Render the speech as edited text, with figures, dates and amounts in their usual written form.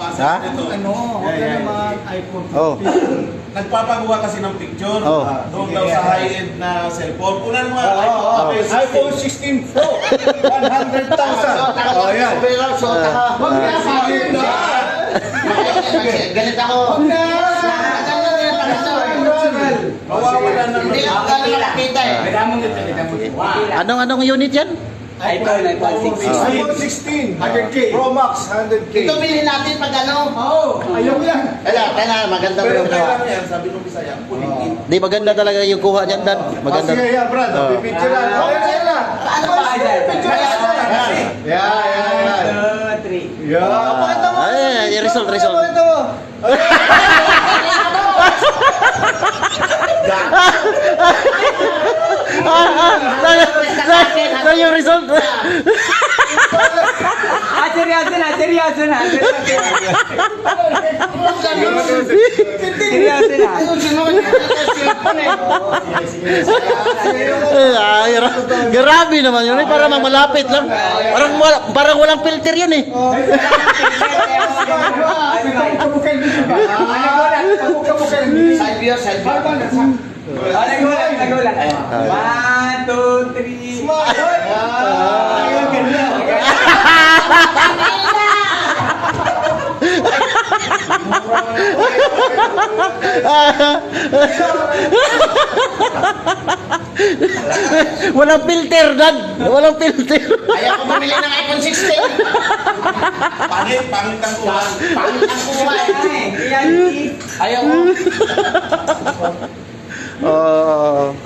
Ha? Ito. Ano, huwag ka naman iPhone 15. Oh. Nagpapagawa kasi ng picture. Oh. Doon daw sa high-end na cellphone. Una ng mga iPhone 16 Pro, 100,000. Oh, yan. Huwag na, bakit na? Ganit ako. Huwag na! Mawawala naman. Hindi ako gano'n nakakita eh. Anong unit yan? iPhone 16. iPhone 16, 100K. Pro Max, 100K. Ito bilhin natin pag ano. Oo, ayaw yan. Kaya maganda Pero mo yung kailangan yan, sabi nung Bisaya, pulitin. Di maganda talaga yung kuha niyan, Dan. Maganda. Sige, yan, Brad. Oh. Pipicture lang. Okay, sa'yo lang. Ano ba yan? Picture lang. Yan. 2, 3. Yan. Ay, result. Ito mo. Saan yung result? Seryoso na. Ay, grabe naman yun. Parang malapit lang. Parang walang filter yun eh. Side view, side view. Nagulat. 1, 2, 3. Walang filter, Dan. Walang filter. Ayaw ko bumili ng iPhone 16. Pangit ang kuha. Pangit ang kuha eh. Ayaw ko. Oh.